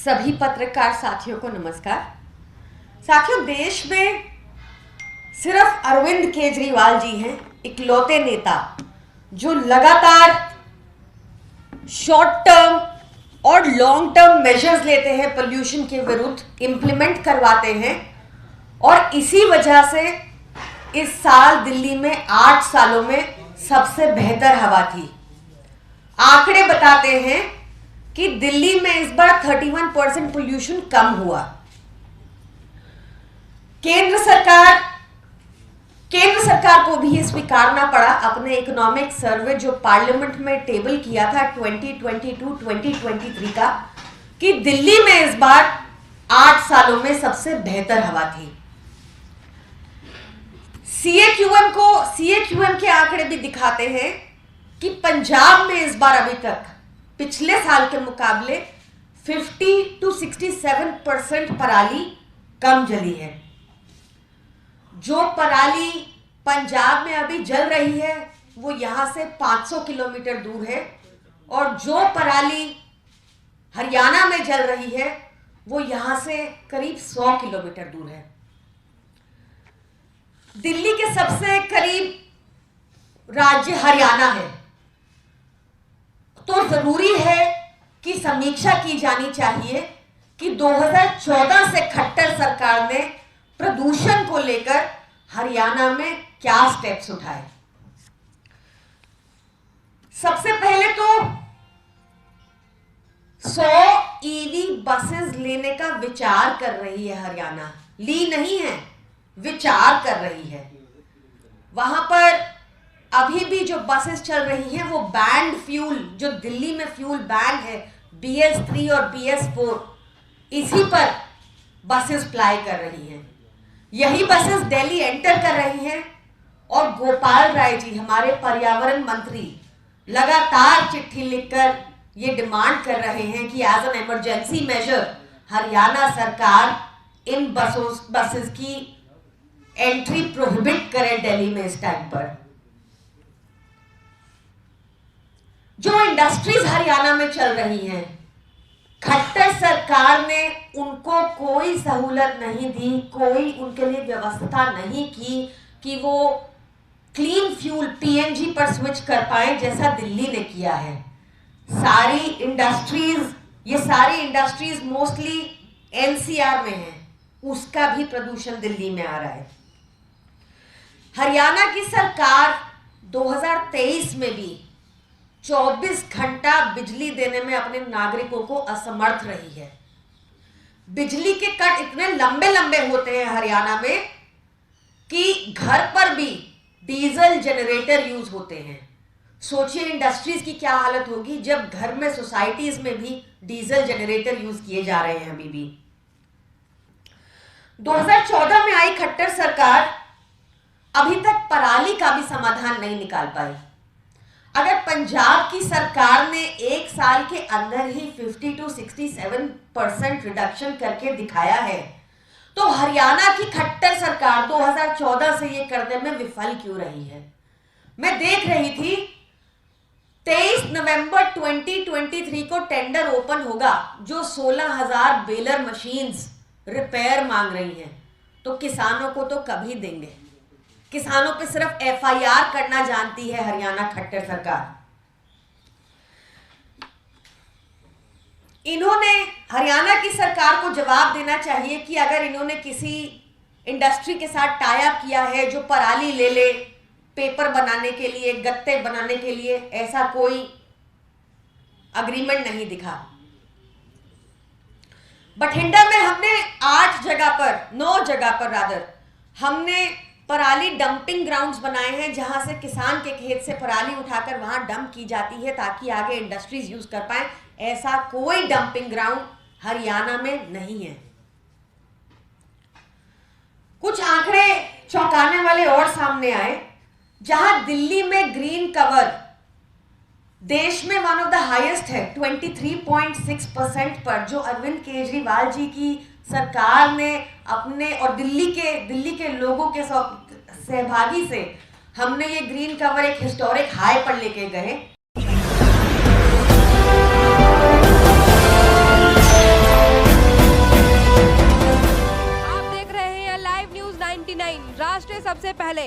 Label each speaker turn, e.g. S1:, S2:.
S1: सभी पत्रकार साथियों को नमस्कार। साथियों, देश में सिर्फ अरविंद केजरीवाल जी हैं इकलौते नेता जो लगातार शॉर्ट टर्म और लॉन्ग टर्म मेजर्स लेते हैं, पोल्यूशन के विरुद्ध इंप्लीमेंट करवाते हैं। और इसी वजह से इस साल दिल्ली में 8 सालों में सबसे बेहतर हवा थी। आंकड़े बताते हैं कि दिल्ली में इस बार 31% पोल्यूशन कम हुआ। केंद्र सरकार को भी ये स्वीकारना पड़ा अपने इकोनॉमिक सर्वे जो पार्लियामेंट में टेबल किया था 2022-2023 का, कि दिल्ली में इस बार 8 सालों में सबसे बेहतर हवा थी। सीएक्यूएम के आंकड़े भी दिखाते हैं कि पंजाब में इस बार अभी तक पिछले साल के मुकाबले 50-67% पराली कम जली है। जो पराली पंजाब में अभी जल रही है वो यहां से 500 किलोमीटर दूर है, और जो पराली हरियाणा में जल रही है वो यहां से करीब 100 किलोमीटर दूर है। दिल्ली के सबसे करीब राज्य हरियाणा है, तो जरूरी है कि समीक्षा की जानी चाहिए कि 2014 से खट्टर सरकार ने प्रदूषण को लेकर हरियाणा में क्या स्टेप्स उठाए। सबसे पहले तो 100 ईवी बसेस लेने का विचार कर रही है हरियाणा, ली नहीं है, विचार कर रही है। वहां पर अभी भी जो बसेस चल रही हैं वो बैंड फ्यूल, जो दिल्ली में फ्यूल बैंड है BS3 और BS4, इसी पर बसेस फ्लाई कर रही हैं। यही बसेस दिल्ली एंटर कर रही हैं, और गोपाल राय जी हमारे पर्यावरण मंत्री लगातार चिट्ठी लिखकर ये डिमांड कर रहे हैं कि as an emergency measure Haryana सरकार इन बसेस की एंट्री प्रोहिबिट करे दिल्ली में इस टाइम पर। जो इंडस्ट्रीज हरियाणा में चल रही हैं, खट्टर सरकार ने उनको कोई सहूलत नहीं दी, कोई उनके लिए व्यवस्था नहीं की कि वो क्लीन फ्यूल PNG पर स्विच कर पाए जैसा दिल्ली ने किया है। ये सारी इंडस्ट्रीज मोस्टली NCR में हैं, उसका भी प्रदूषण दिल्ली में आ रहा है। हरियाणा की सरकार 2023 में भी 24 घंटा बिजली देने में अपने नागरिकों को असमर्थ रही है। बिजली के कट इतने लंबे लंबे होते हैं हरियाणा में कि घर पर भी डीजल जनरेटर यूज होते हैं। सोचिए इंडस्ट्रीज की क्या हालत होगी जब घर में, सोसाइटीज में भी डीजल जनरेटर यूज किए जा रहे हैं। अभी भी 2014 में आई खट्टर सरकार अभी तक पराली का भी समाधान नहीं निकाल पाई। अगर पंजाब की सरकार ने एक साल के अंदर ही 50-67% रिडक्शन करके दिखाया है, तो हरियाणा की खट्टर सरकार 2014 से ये करने में विफल क्यों रही है। मैं देख रही थी 23 नवंबर 2023 को टेंडर ओपन होगा, जो 16,000 बेलर मशीन्स रिपेयर मांग रही हैं, तो किसानों को तो कभी देंगे। किसानों पे सिर्फ FIR करना जानती है हरियाणा खट्टर सरकार। इन्होंने, हरियाणा की सरकार को जवाब देना चाहिए कि अगर इन्होंने किसी इंडस्ट्री के साथ टाई अप किया है जो पराली ले ले पेपर बनाने के लिए, गत्ते बनाने के लिए, ऐसा कोई अग्रीमेंट नहीं दिखा। बठिंडा में हमने 9 जगह पर हमने पराली डंपिंग ग्राउंड्स बनाए हैं, जहां से किसान के खेत से पराली उठाकर वहां डंप की जाती है ताकि आगे इंडस्ट्रीज यूज कर पाए। ऐसा कोई डंपिंग ग्राउंड हरियाणा में नहीं है। कुछ आंकड़े चौंकाने वाले और सामने आए, जहां दिल्ली में ग्रीन कवर देश में वन ऑफ द हाईएस्ट है 23.6% पर, जो अरविंद केजरीवाल जी की सरकार ने अपने और दिल्ली के लोगों के सहभागी से हमने ये ग्रीन कवर एक हिस्टोरिक हाई पर लेके गए।
S2: सबसे पहले